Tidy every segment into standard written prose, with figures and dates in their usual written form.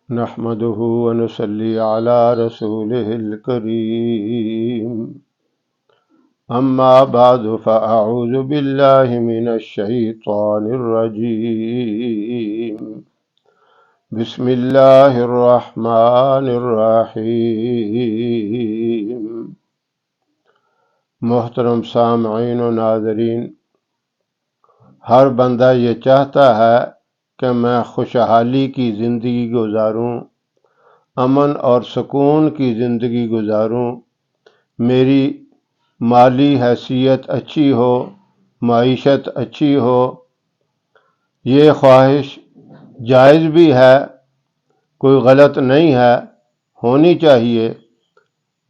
نحمده ونصلي على رسوله الكريم أما بعد فأعوذ بالله من الشيطان الرجيم بسم الله الرحمن الرحيم محترم سامعین و ناظرین، ہر بندہ یہ چاہتا ہے کہ میں خوشحالی کی زندگی گزاروں، امن اور سکون کی زندگی گزاروں، میری مالی حیثیت اچھی ہو، معیشت اچھی ہو۔ یہ خواہش جائز بھی ہے، کوئی غلط نہیں ہے، ہونی چاہیے۔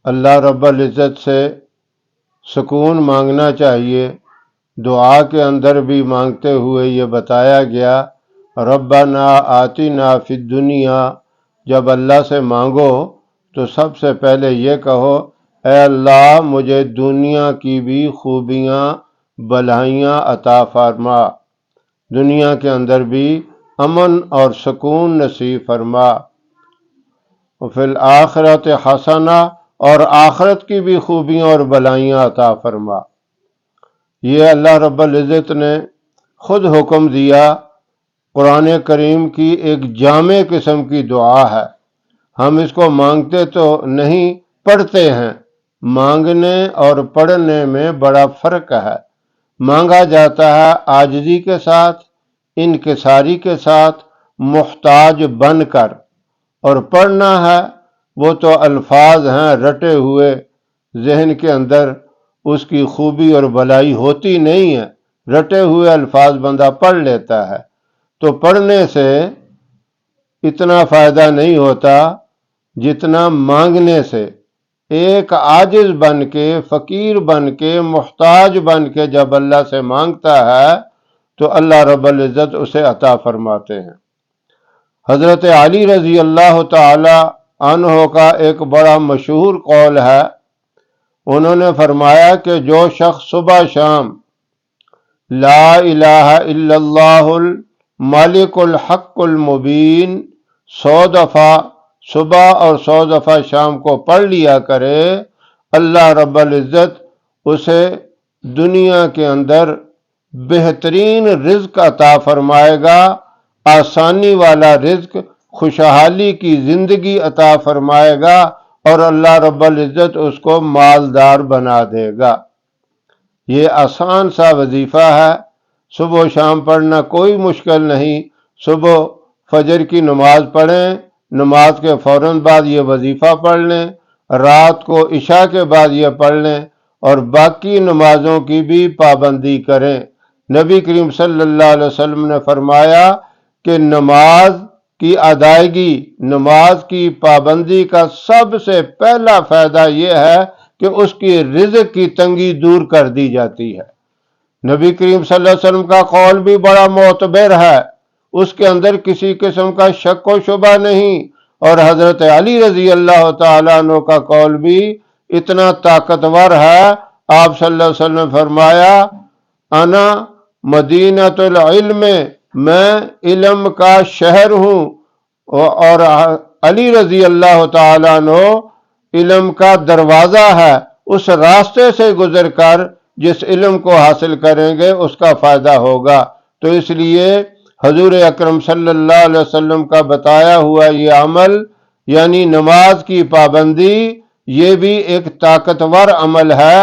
اللہ رب العزت سے سکون مانگنا چاہیے۔ دعا کے اندر بھی مانگتے ہوئے یہ بتایا گیا، ربنا آتنا فی الدنیا۔ جب اللہ سے مانگو تو سب سے پہلے یہ کہو، اے اللہ مجھے دنیا کی بھی خوبیاں بھلائیاں عطا فرما، دنیا کے اندر بھی امن اور سکون نصیب فرما، وفی الآخرۃ حسنہ، اور آخرت کی بھی خوبیاں اور بھلائیاں عطا فرما۔ یہ اللہ رب العزت نے خود حکم دیا، قرآن کریم کی ایک جامع قسم کی دعا ہے۔ ہم اس کو مانگتے تو نہیں، پڑھتے ہیں۔ مانگنے اور پڑھنے میں بڑا فرق ہے۔ مانگا جاتا ہے عاجزی کے ساتھ، انکساری کے ساتھ، محتاج بن کر، اور پڑھنا ہے وہ تو الفاظ ہیں رٹے ہوئے، ذہن کے اندر اس کی خوبی اور بھلائی ہوتی نہیں ہے، رٹے ہوئے الفاظ بندہ پڑھ لیتا ہے۔ تو پڑھنے سے اتنا فائدہ نہیں ہوتا جتنا مانگنے سے۔ ایک عاجز بن کے، فقیر بن کے، محتاج بن کے جب اللہ سے مانگتا ہے تو اللہ رب العزت اسے عطا فرماتے ہیں۔ حضرت علی رضی اللہ تعالی عنہ کا ایک بڑا مشہور قول ہے، انہوں نے فرمایا کہ جو شخص صبح شام لا الہ الا اللہ الملک الحق المبین 100 دفعہ صبح اور 100 دفعہ شام کو پڑھ لیا کرے، اللہ رب العزت اسے دنیا کے اندر بہترین رزق عطا فرمائے گا، آسانی والا رزق، خوشحالی کی زندگی عطا فرمائے گا، اور اللہ رب العزت اس کو مالدار بنا دے گا۔ یہ آسان سا وظیفہ ہے، صبح و شام پڑھنا کوئی مشکل نہیں۔ صبح فجر کی نماز پڑھیں، نماز کے فوراً بعد یہ وظیفہ پڑھ لیں، رات کو عشاء کے بعد یہ پڑھ لیں، اور باقی نمازوں کی بھی پابندی کریں۔ نبی کریم صلی اللہ علیہ وسلم نے فرمایا کہ نماز کی ادائیگی، نماز کی پابندی کا سب سے پہلا فائدہ یہ ہے کہ اس کی رزق کی تنگی دور کر دی جاتی ہے۔ نبی کریم صلی اللہ علیہ وسلم کا قول بھی بڑا معتبر ہے، اس کے اندر کسی قسم کا شک و شبہ نہیں، اور حضرت علی رضی اللہ تعالیٰ عنہ کا قول بھی اتنا طاقتور ہے۔ آپ صلی اللہ علیہ وسلم نے فرمایا، انا مدینۃ العلم، میں علم کا شہر ہوں، اور علی رضی اللہ تعالیٰ عنہ علم کا دروازہ ہے۔ اس راستے سے گزر کر جس علم کو حاصل کریں گے اس کا فائدہ ہوگا۔ تو اس لیے حضور اکرم صلی اللہ علیہ وسلم کا بتایا ہوا یہ عمل، یعنی نماز کی پابندی، یہ بھی ایک طاقتور عمل ہے۔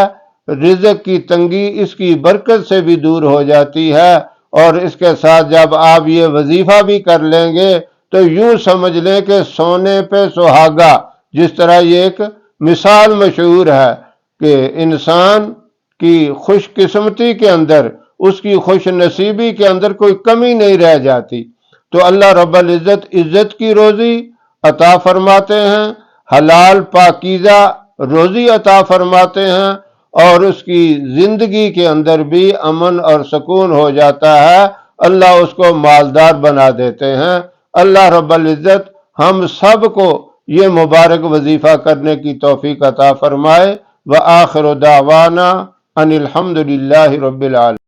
رزق کی تنگی اس کی برکت سے بھی دور ہو جاتی ہے، اور اس کے ساتھ جب آپ یہ وظیفہ بھی کر لیں گے تو یوں سمجھ لیں کہ سونے پہ سہاگا، جس طرح یہ ایک مثال مشہور ہے کہ انسان کی خوش قسمتی کے اندر، اس کی خوش نصیبی کے اندر کوئی کمی نہیں رہ جاتی۔ تو اللہ رب العزت عزت کی روزی عطا فرماتے ہیں، حلال پاکیزہ روزی عطا فرماتے ہیں، اور اس کی زندگی کے اندر بھی امن اور سکون ہو جاتا ہے، اللہ اس کو مالدار بنا دیتے ہیں۔ اللہ رب العزت ہم سب کو یہ مبارک وظیفہ کرنے کی توفیق عطا فرمائے۔ وآخر دعوانا ان الحمد للہ رب العالمین۔